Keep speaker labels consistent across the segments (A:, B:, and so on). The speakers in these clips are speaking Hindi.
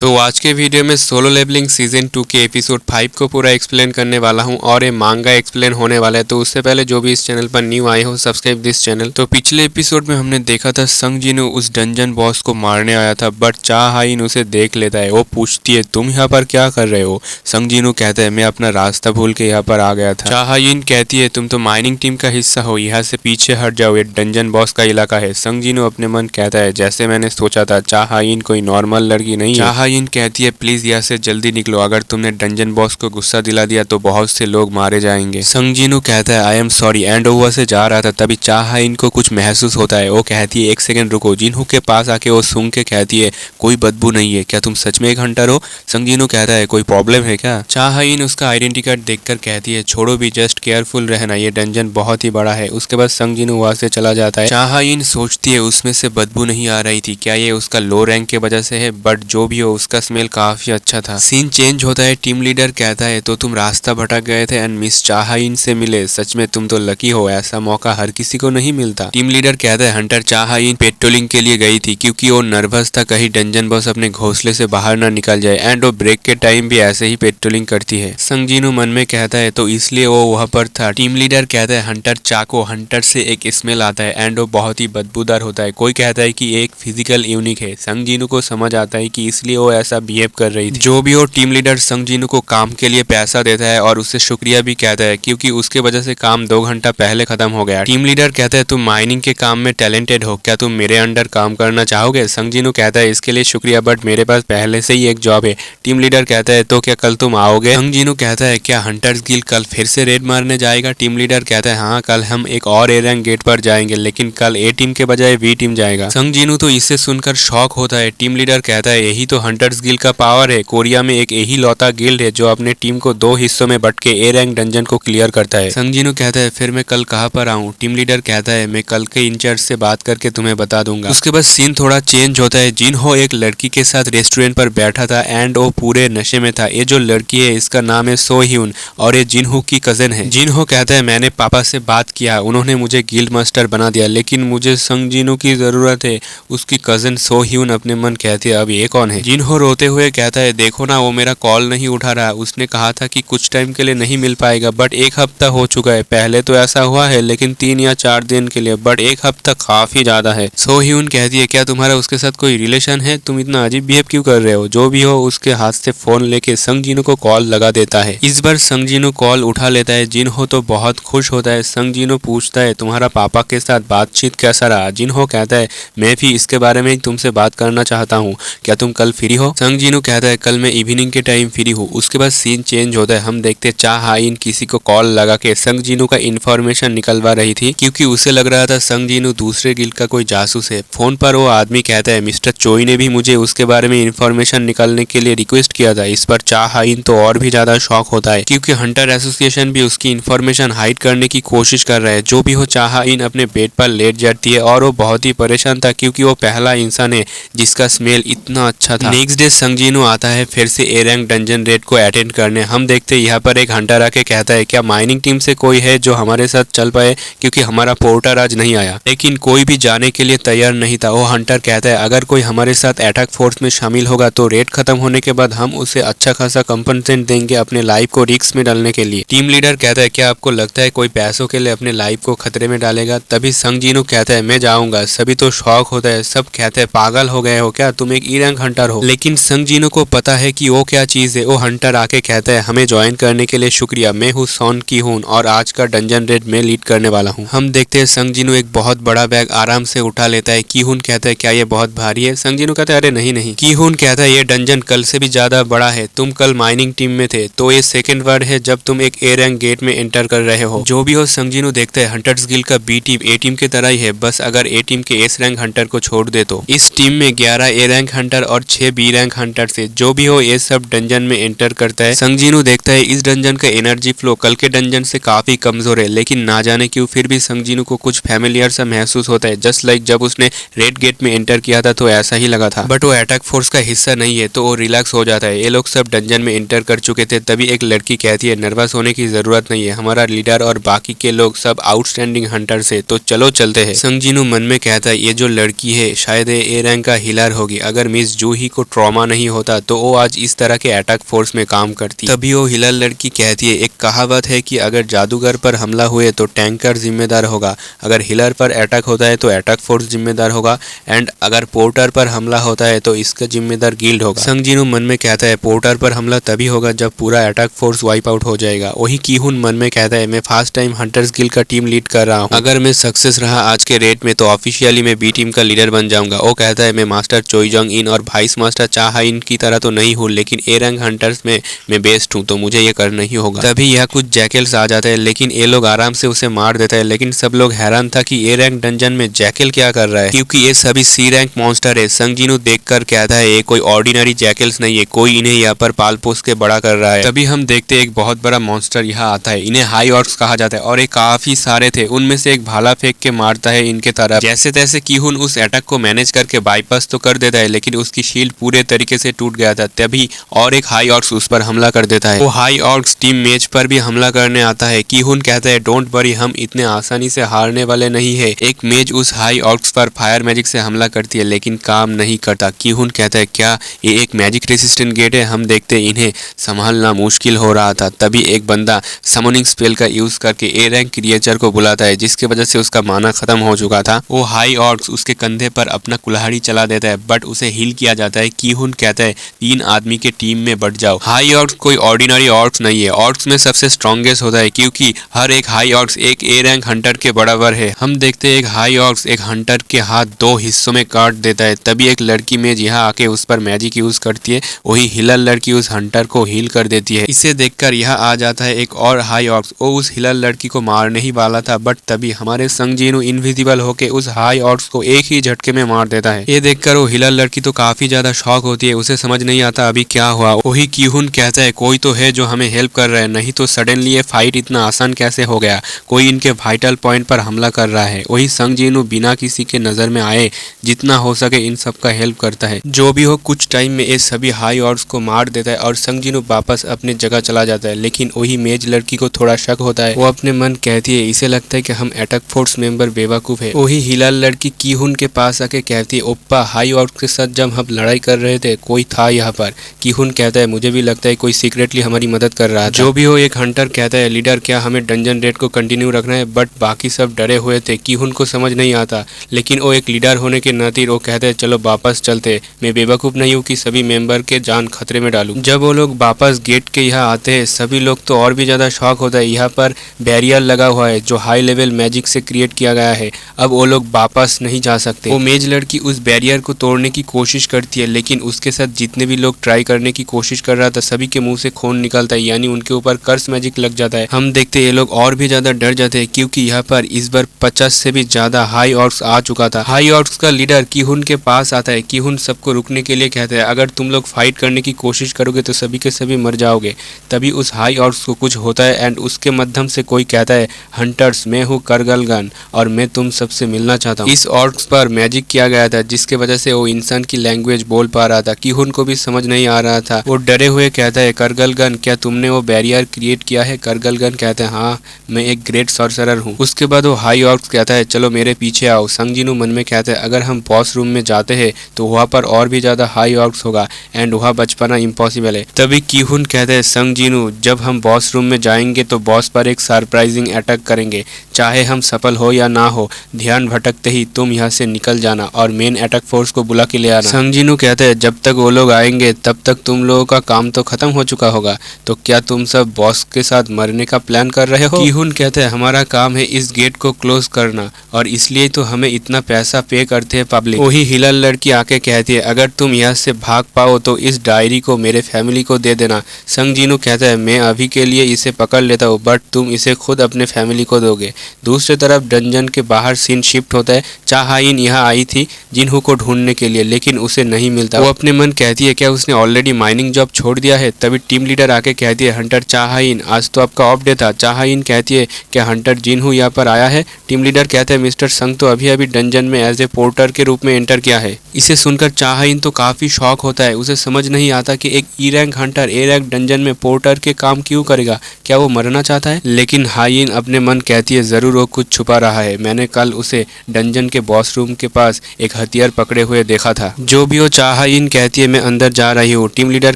A: तो आज के वीडियो में सोलो लेवलिंग सीजन 2 के एपिसोड 5 को पूरा एक्सप्लेन करने वाला हूं और ये मांगा एक्सप्लेन होने वाला है। तो उससे पहले जो भी इस चैनल पर न्यू आए हो सब्सक्राइब दिस चैनल। तो पिछले एपिसोड में हमने देखा था संग जिनू उस डंजन बॉस को मारने आया था, बट चा हाइन उसे देख लेता है। वो पूछती है तुम यहाँ पर क्या कर रहे हो। संग जिनू कहता है मैं अपना रास्ता भूल के यहाँ पर आ गया था। चा हाइन कहती है तुम तो माइनिंग टीम का हिस्सा हो, यहाँ से पीछे हट जाओ, ये डंजन बॉस का इलाका है। संग जिनू अपने मन कहता है जैसे मैंने सोचा था, चा हाइन कोई नॉर्मल लड़की नहीं है। चा हाइन कहती है प्लीज यहाँ से जल्दी निकलो, अगर तुमने डंजन बॉस को गुस्सा दिला दिया तो बहुत से लोग मारे जाएंगे। संग जिनू कहता है आई एम सॉरी, एंड वो से जा रहा था तभी चा हाइन को कुछ महसूस होता है। वो कहती है एक सेकंड रुको। जिनहू के पास आके वो सूंघ के कहती है कोई बदबू नहीं है, क्या तुम सच में एक हंटर हो। संग जिनू कहता है कोई प्रॉब्लम है क्या। चा हाइन उसका आइडेंटिटी कार्ड देखकर कहती है छोड़ो भी, जस्ट केयरफुल रहना, ये डंजन बहुत ही बड़ा है। उसके बाद संग जिनू वहां से चला जाता है। चा हाइन सोचती है उसमें से बदबू नहीं आ रही थी, क्या ये उसका लो रैंक के वजह से है, बट जो भी हो उसका स्मेल काफी अच्छा था। सीन चेंज होता है। टीम लीडर कहता है तो तुम रास्ता भटक गए थे एंड मिस चा हाइन से मिले, सच में तुम तो लकी हो, ऐसा मौका हर किसी को नहीं मिलता। टीम लीडर कहता है हंटर चा हाइन पेट्रोलिंग के लिए गई थी क्योंकि वो नर्वस था कहीं डंजन बॉस अपने घोंसले से बाहर ना निकल जाए, एंड वो ब्रेक के टाइम भी ऐसे ही पेट्रोलिंग करती है। संग जिनू मन में कहता है तो इसलिए वो वहां पर था। टीम लीडर कहता है हंटर चा को हंटर से एक स्मेल आता है एंड वो बहुत ही बदबूदार होता है। कोई कहता है कि एक फिजिकल यूनिक है। संग जिनू को समझ आता है कि इसलिए वो ऐसा बिहेव कर रही थी। जो भी हो टीम लीडर संग जिनू को काम के लिए पैसा देता है और उससे शुक्रिया भी कहता है क्योंकि उसके वजह से काम 2 घंटा पहले खत्म हो गया। टीम लीडर कहता है तुम माइनिंग के काम में टैलेंटेड हो, क्या तुम मेरे अंडर काम करना चाहोगे। संग जिनू कहता है इसके लिए शुक्रिया, बट मेरे पास पहले से ही एक जॉब है। टीम लीडर कहता है तो क्या कल तुम आओगे। संग जिनू कहता है क्या हंटर्स गिल्ड कल फिर से रेड मारने जाएगा। टीम लीडर कहता है हाँ, कल हम एक और ए रैंक गेट पर जाएंगे, लेकिन कल ए टीम के बजाय बी टीम जाएगा। संग जिनू तो इससे सुनकर शॉक होता है। टीम लीडर कहता है यही तो हंटर्स गिल्ड का पावर है, कोरिया में एक यही लौता गिल्ड है जो अपने टीम को 2 हिस्सों में बट के ए रैंक डंजन को क्लियर करता है। संग जिनू कहता है फिर मैं कल कहाँ पर आऊँ। टीम लीडर कहता है मैं कल के इंचार्ज से बात करके तुम्हें बता दूंगा। उसके बाद सीन थोड़ा चेंज होता है। जिनहो एक लड़की के साथ रेस्टोरेंट पर बैठा था एंड वो पूरे नशे में था। ये जो लड़की है इसका नाम है सो ह्यून और ये जिनहो की कजन है। जिनहो कहता है मैंने पापा से बात किया, उन्होंने मुझे गिल्ड मास्टर बना दिया, लेकिन मुझे संग जिनू की जरूरत है। उसकी कजन सो ह्यून अपने मन कहती है अब ये कौन है। जिनहो रोते हुए कहता है देखो ना, वो मेरा कॉल नहीं उठा रहा, उसने कहा था कि कुछ टाइम के लिए नहीं मिल पाएगा, बट 1 हफ्ता हो चुका है। पहले तो ऐसा हुआ है लेकिन 3 या 4 दिन के लिए, बट 1 हफ्ता काफी ज्यादा है। सो ह्यून कहती है क्या तुम्हारा उसके साथ कोई रिलेशन है, तुम इतना अजीब बिहेव क्यों कर रहे हो। जो भी हो उसके हाथ से फोन लेके संग जिनू को कॉल लगा देता है। इस बार संग जिनू कॉल उठा लेता है। जिनहो तो बहुत खुश होता है। संग जिनू पूछता है तुम्हारा पापा के साथ बातचीत कैसा रहा। जिनहो कहता है मैं भी इसके बारे में तुमसे बात करना चाहता हूँ, क्या तुम कल फ्री हो। संग जिनू कहता है कल मैं इवनिंग के टाइम फ्री हूँ। उसके बाद सीन चेंज होता है। हम देखते चा हाइन किसी को कॉल लगा के संग जिनू का इन्फॉर्मेशन निकलवा रही थी क्योंकि उसे लग रहा था संग जिनू दूसरे गिल्ड का कोई जासूस है। फोन पर वो आदमी कहता है मिस्टर चोई ने भी मुझे उसके बारे में इन्फॉर्मेशन निकालने के लिए रिक्वेस्ट किया था। इस पर चा हाइन तो और भी ज्यादा शॉक होता है क्योंकि हंटर एसोसिएशन भी उसकी इन्फॉर्मेशन हाइड करने की कोशिश कर रहा है। जो भी हो चा हाइन अपने बेड पर लेट जाती है और वो बहुत ही परेशान था क्योंकि वो पहला इंसान है जिसका स्मेल इतना अच्छा था। नेक्स्ट डे संग जिनू आता है फिर से ए रैंक डंजन रेड को अटेंड करने। हम देखते हैं यहाँ पर एक हंटर आके कहता है क्या माइनिंग टीम से कोई है जो हमारे साथ चल पाए, क्योंकि हमारा पोर्टर आज नहीं आया। लेकिन कोई भी जाने के लिए तैयार नहीं था। वो हंटर कहता है अगर कोई हमारे साथ अटैक फोर्स में शामिल होगा तो रेड खत्म होने के बाद हम उसे अच्छा खासा कंपनसेट देंगे अपने लाइफ को रिस्क में डालने के लिए। टीम लीडर कहता है क्या आपको लगता है कोई पैसों के लिए अपने लाइफ को खतरे में डालेगा। तभी संग जिनू कहता है मैं जाऊंगा। सभी तो शौक होता है, सब कहते हैं पागल हो गए हो क्या, तुम एक ई रैंक हंटर हो। लेकिन संग जिनू को पता है कि वो क्या चीज है। वो हंटर आके कहता है हमें ज्वाइन करने के लिए शुक्रिया, मैं हूँ सॉन की हून और आज का डंजन रेड में लीड करने वाला हूँ। हम देखते हैं संग जिनू एक बहुत बड़ा बैग आराम से उठा लेता है। की हुन कहता है क्या ये बहुत भारी है। संग जिनू कहता है अरे नहीं नहीं। की हुन कहता है ये डंजन कल से भी ज्यादा बड़ा है, तुम कल माइनिंग टीम में थे तो ये सेकंड वर्ड है जब तुम एक ए रैंक गेट में एंटर कर रहे हो। जो भी हो संग जिनू देखता है हंटर्स गिल्ड का बी टीम ए टीम की तरह ही है, बस अगर ए टीम के एस रैंक हंटर को छोड़ दे तो। इस टीम में 11 ए रैंक हंटर और 6 बी रैंक हंटर से जो भी हो ये सब डंजन में एंटर करता है। संग जिनू देखता है इस डंजन का एनर्जी फ्लो कल के डंजन से काफी कमजोर है, लेकिन ना जाने क्यों फिर भी संग जिनू को कुछ फैमिलियर सा महसूस होता है। जस्ट लाइक जब उसने रेड गेट में एंटर किया था तो ऐसा ही लगा था, बट वो अटैक फोर्स का हिस्सा नहीं है तो वो रिलैक्स हो जाता है। ये लोग सब डंजन में एंटर कर चुके थे। तभी एक लड़की कहती है नर्वस होने की जरूरत नहीं है, हमारा लीडर और बाकी के लोग सब आउटस्टैंडिंग हंटर से, तो चलो चलते हैं। संग जिनू मन में कहता है ये जो लड़की है शायद ए रैंक का हिलर होगी, अगर मिस जूही को ट्रॉमा नहीं होता तो वो आज इस तरह के अटैक फोर्स में काम करती। तभी वो हिलर लड़की कहती है, एक कहावत है कि अगर जादूगर पर हमला हुए तो टैंकर जिम्मेदार होगा, अगर हिलर पर अटैक होता है तो अटैक फोर्स जिम्मेदार होगा, एंड अगर पोर्टर पर हमला होता है तो इसका जिम्मेदार गिल्ड होगा। संग जिनू मन में कहता है पोर्टर पर हमला तभी होगा जब पूरा अटैक फोर्स वाइप आउट हो जाएगा। वही कीहुन मन में कहता है, मैं फर्स्ट टाइम हंटर्स गिल्ड का टीम लीड कर रहा हूँ, अगर मैं सक्सेस रहा आज के रेट में तो ऑफिशियली मैं बी टीम का लीडर बन जाऊंगा। वो कहता है, मैं मास्टर चोइजोंग इन और वाइस मास्टर चा हाइन की तरह तो नहीं हूँ, लेकिन ए रैंक हंटर्स में मैं बेस्ट हूँ, तो मुझे ये करना ही होगा। तभी यह कुछ जैकल्स आ जाते हैं, लेकिन ये लोग आराम से उसे मार देता है। लेकिन सब लोग हैरान था कि ए रैंक डंजन में जैकल क्या कर रहा है, क्योंकि ये सभी सी रैंक मॉन्स्टर है। संग जिनू देखकर कहता है, ये कोई ऑर्डिनरी जैकल्स नहीं है, कोई इन्हें यहाँ पर पाल पोस के बड़ा कर रहा है। तभी हम देखते हैं एक बहुत बड़ा मॉन्स्टर यहाँ आता है, इन्हें हाई ऑर्क्स कहा जाता है और ये काफी सारे थे। उनमें से एक भाला फेंक के मारता है इनके तरफ। जैसे तैसे कीहुन उस अटैक को मैनेज करके बाईपास तो कर देता है, लेकिन उसकी शील्ड पूरे तरीके से टूट गया था। तभी और एक हाई ऑर्क्स उस पर हमला कर देता है। वो हाई ऑर्क्स टीम मेज पर भी हमला करने आता है। कीहुन कहता है, डोंट वरी, हम इतने आसानी से हारने वाले नहीं है। एक मेज उस हाई ऑर्क्स पर फायर मैजिक से हमला करती है, लेकिन काम नहीं करता। कीहुन कहता है, क्या ये एक मैजिक रेसिस्टेंट गेट है? हम देखते इन्हें संभालना मुश्किल हो रहा था। तभी एक बंदा समनिंग स्पेल का यूज करके ए रैंक क्रिएचर को बुलाता है, जिसकी वजह से उसका माना खत्म हो चुका था। वो हाई ऑर्क्स उसके कंधे पर अपना कुल्हाड़ी चला देता है, बट उसे हील किया जाता है। कीहुन कहता है, 3 आदमी के टीम में बढ़ जाओ। हाई ऑर्क्स कोई ऑर्डिनरी ऑर्क्स नहीं है, ऑर्क्स में सबसे स्ट्रॉन्गेस्ट होता है, क्योंकि हर एक हाई ऑर्क्स एक ए रैंक हंटर के बराबर है। हम देखते हैं एक हाई ऑर्क्स एक हंटर के हाथ 2 हिस्सों में काट देता है। तभी एक लड़की मेज यहाँ आके उस पर मैजिक यूज करती है। वही हिलर लड़की उस हंटर को हील कर देती है। इसे देखकर यहाँ आ जाता है एक और हाई ऑर्क्स। वो उस हिलर लड़की को मारने ही वाला था, बट तभी हमारे संग जिनू इनविजिबल होके उस हाई ऑर्क्स को एक ही झटके में मार देता है। ये देखकर वो हिलर लड़की तो काफी ज्यादा शॉक होती है, उसे समझ नहीं आता अभी क्या हुआ। वही कीहुन कहता है, कोई तो है जो हमें हेल्प कर रहा है, नहीं तो सडनली ये फाइट इतना आसान कैसे हो गया, कोई इनके वाइटल पॉइंट पर हमला कर रहा है। वही संग जिनू बिना किसी के नजर में आए जितना हो सके इन सब का हेल्प करता है। जो भी हो, कुछ टाइम में ये सभी हाई ऑर्क्स को मार देता है और संग जिनू वापस अपने जगह चला जाता है। लेकिन वही मेज लड़की को थोड़ा शक होता है। वो अपने मन कहती है, इसे लगता है कि हम अटैक फोर्स मेंबर बेवकूफ है। वही हिलर लड़की कीहुन के पास आके कहती है, ओप्पा, हाई ऑर्क्स के साथ जब हम लड़ाई कर रहे थे कोई था यहाँ पर। कीहुन कहता है, मुझे भी लगता है कोई सीक्रेटली हमारी मदद कर रहा था। जो भी हो, एक हंटर कहता है, लीडर क्या हमें डंजन रेड को कंटिन्यू रखना है? बट बाकी सब डरे हुए थे, कीहुन को समझ नहीं आता। लेकिन वो एक लीडर होने के नाते वो कहते हैं, चलो वापस चलते, मैं बेवकूफ नहीं हूँ कि सभी मेंबर के जान खतरे में डालूं। जब वो लोग वापस गेट के यहाँ आते हैं, सभी लोग तो और भी ज्यादा शॉक होता है। यहाँ पर बैरियर लगा हुआ है जो हाई लेवल मैजिक से क्रिएट किया गया है। अब वो लोग वापस नहीं जा सकते। वो मेज लड़की उस बैरियर को तोड़ने की कोशिश करती है, लेकिन उसके साथ जितने भी लोग ट्राई करने की कोशिश कर रहा था सभी के मुंह से खून निकलता है, यानी उनके ऊपर कर्स मैजिक लग जाता है। हम देखते ये लोग और भी ज्यादा डर जाते हैं, क्योंकि यहाँ पर इस बार 50 से भी ज्यादा हाई ऑर्क्स आ चुका था। हाई ऑर्क्स का लीडर कीहुन के पास आता है। कीहुन सबको रुकने के लिए कहता है, अगर तुम लोग फाइट करने की कोशिश करोगे तो सभी के सभी मर जाओगे। तभी उस हाई ऑर्क्स को कुछ होता है एंड उसके माध्यम से कोई कहता है, हंटर्स, मैं हूँ करगलगन और मैं तुम सबसे मिलना चाहता हूँ। इस ऑर्क्स पर मैजिक किया गया था, जिसके वजह से वो इंसान की लैंग्वेज बोल पा रहा था। कीहुन को भी समझ नहीं आ रहा था। वो डरे हुए कहता है, करगलगन, क्या तुमने वो बैरियर क्रिएट किया है? करगलगन कहते हैं, हाँ, मैं एक ग्रेट सॉर्सरर हूँ। उसके बाद वो हाई ऑर्क्स कहता है, चलो मेरे पीछे आओ। संग जिनू मन में कहता है, अगर हम बॉस रूम में जाते हैं तो वहाँ पर और भी ज्यादा हाई ऑर्क्स होगा एंड वहाँ बच पाना इम्पॉसिबल है। तभी कीहुन कहते हैं, संग जिनू, जब हम बॉस रूम में जाएंगे तो बॉस पर एक सरप्राइजिंग अटैक करेंगे, चाहे हम सफल हो या ना हो, ध्यान भटकते ही तुम यहाँ से निकल जाना और मेन अटैक फोर्स को बुला के ले आना। संग जिनू कहते हैं, जब तक वो लोग आएंगे तब तक तुम लोगों का काम तो खत्म हो चुका होगा, तो क्या तुम सब बॉस के साथ मरने का प्लान कर रहे हो? कीहुन कहते हैं, हमारा काम है इस गेट को क्लोज करना और इसलिए तो हमें इतना पैसा पे करते हैं पब्लिक। वही हिलर लड़की आके कहती है, अगर तुम यहाँ से भाग पाओ तो इस डायरी को मेरे फैमिली को दे देना। संग जिनू कहता है, मैं अभी के लिए इसे पकड़ लेता हूँ, बट तुम इसे खुद अपने फैमिली को दोगे। दूसरी तरफ डंजन के बाहर सीन शिफ्ट होता है। चा हाइन यहाँ आई थी जिन्हू को ढूंढने के लिए, लेकिन उसे नहीं मिलता। वो अपने मन कहती है, क्या उसने ऑलरेडी माइनिंग जॉब छोड़ दिया है? तभी टीम लीडर आके कहती है, हंटर चा हाइन, आज तो आपका ऑफ डे था। चा हाइन कहती है, क्या हंटर जिन्हू यहाँ पर आया है? टीम लीडर कहते हैं, मिस्टर संग तो अभी अभी डंजन में एज ए पोर्टर के रूप में एंटर किया है। इसे सुनकर चाहइन तो काफी शॉक होता है। उसे समझ नहीं आता कि एक E rank Hunter A rank dungeon में पोर्टर के काम क्यों करेगा, क्या वो मरना चाहता है? लेकिन हाइन अपने मन कहती है जरूर वो कुछ छुपा रहा है। मैंने कल उसे डंजन के बॉस रूम के पास एक हथियार पकड़े हुए देखा था। जो भी हो चाहइन कहती है मैं अंदर जा रही हूँ। टीम लीडर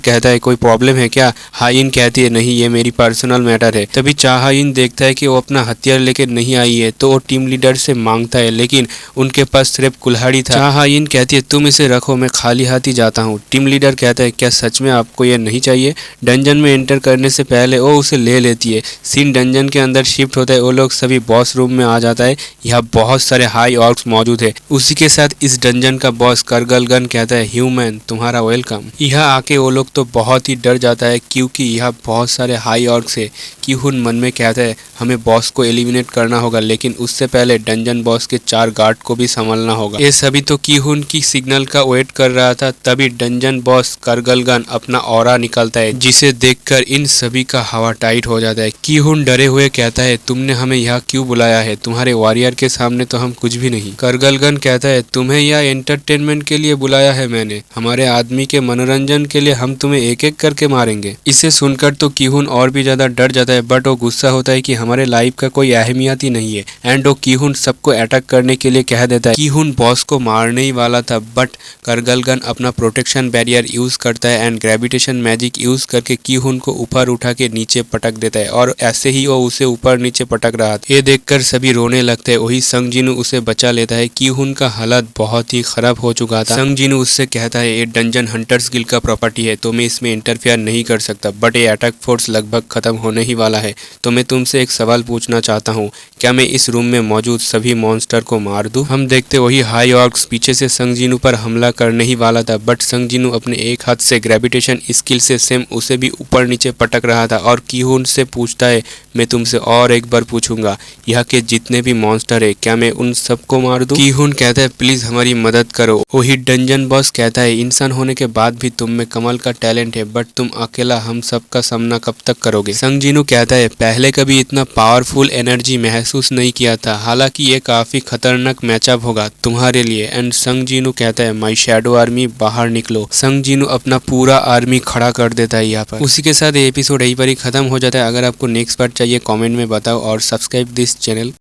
A: कहता है कोई प्रॉब्लम है क्या? हाइन कहती है नहीं, ये मेरी पर्सनल मैटर है। तभी चाहइन देखता है कि वो अपना हथियार लेकर नहीं आई है तो वो टीम लीडर से मांगता है, लेकिन उनके पास सिर्फ कुल्हाड़ी था। चाहइन कहती है तुम इसे रखो, मैं खाली हाथ ही जाता हूँ। टीम लीडर कहता है क्या सच में आपको ये नहीं चाहिए? डंजन में एंटर करने से पहले वो उसे ले लेती है। सीन डंजन के अंदर शिफ्ट होता है। वो लोग सभी बॉस रूम में आ जाता है। यहाँ बहुत सारे हाई ऑर्क्स मौजूद है। उसी के साथ इस डंजन का बॉस करगलगन कहता है ह्यूमन तुम्हारा वेलकम। यहाँ आके वो लोग तो बहुत ही डर जाता है क्योंकि यहाँ बहुत सारे हाई ऑर्क्स है। कीहुन मन में कहता है हमें बॉस को एलिमिनेट करना होगा, लेकिन उससे पहले डंजन बॉस के 4 गार्ड को भी संभालना होगा। ये सभी तो कीहुन की सिग्नल का वेट कर रहा था। तभी डंजन बॉस करगलगन अपना ऑरा निकालता है, जिसे देखकर इन सभी का हवा टाइट हो जाता है। कीहुन डरे हुए कहता है तुमने हमें यहाँ क्यों बुलाया है? तुम्हारे वॉरियर के सामने तो हम कुछ भी नहीं। करगलगन कहता है तुम्हें यहाँ एंटरटेनमेंट के लिए बुलाया है मैंने, हमारे आदमी के मनोरंजन के लिए हम तुम्हें एक एक करके मारेंगे। इसे सुनकर तो कीहुन और भी ज्यादा डर जाता है, बट वो गुस्सा होता है कि हमारे लाइफ का कोई अहमियत ही नहीं है। एंड वो कीहुन सबको अटैक करने के लिए कह देता है। कीहुन बॉस को मारने ही वाला था, बट करगलगन अपना प्रोटेक्शन बैरियर यूज करता है एंड ग्रेविटेशन मैजिक यूज करके कीहुन को ऊपर उठा के नीचे पटक देता है, और ऐसे ही वो उसे ऊपर नीचे पटक रहा था। ये देखकर सभी रोने लगते हैं। वही संग जिनु उसे बचा लेता है। कीहुन का हालत बहुत ही खराब हो चुका था। संग जिनु उससे कहता है ये डंजन हंटर्स गिल्ड का प्रॉपर्टी है तो मैं इसमें इंटरफेयर नहीं कर सकता, बट ये अटैक फोर्स लगभग खत्म होने ही वाला है, तो मैं तुमसे एक सवाल पूछना चाहता हूँ, क्या मैं इस रूम में मौजूद सभी मॉन्स्टर को मार दूं? हम देखते वही हाई ऑर्क्स पीछे से संग जिनु पर हमला करने ही वाला था, बट संग जिनु अपने एक हाथ से ग्रेविटेशन स्किल से सेम उसे भी ऊपर नीचे पटक रहा था। और कीहुन से पूछता है मैं तुमसे और एक बार पूछूंगा, यहाँ के जितने भी मॉन्स्टर है क्या मैं उन सबको मार दूं? कीहुन कहता है प्लीज हमारी मदद करो। वही डंजन बॉस कहता है इंसान होने के बाद भी तुम में कमाल का टैलेंट है, बट तुम अकेला हम सबका सामना कब तक करोगे? संग जिनु कहता है पहले कभी इतना पावरफुल एनर्जी महसूस नहीं किया था, हालांकि ये काफी खतरनाक मैचअप होगा तुम्हारे लिए। एंड संग जिनु कहता है माई शैडो आर्मी बाहर निकलो। संग जिनु अपना पूरा आर्मी खड़ा कर देता है यहाँ पर। उसी के साथ ये एपिसोड यहीं पर ही खत्म हो जाता है। अगर आपको नेक्स्ट पार्ट चाहिए कमेंट में बताओ और सब्सक्राइब दिस चैनल।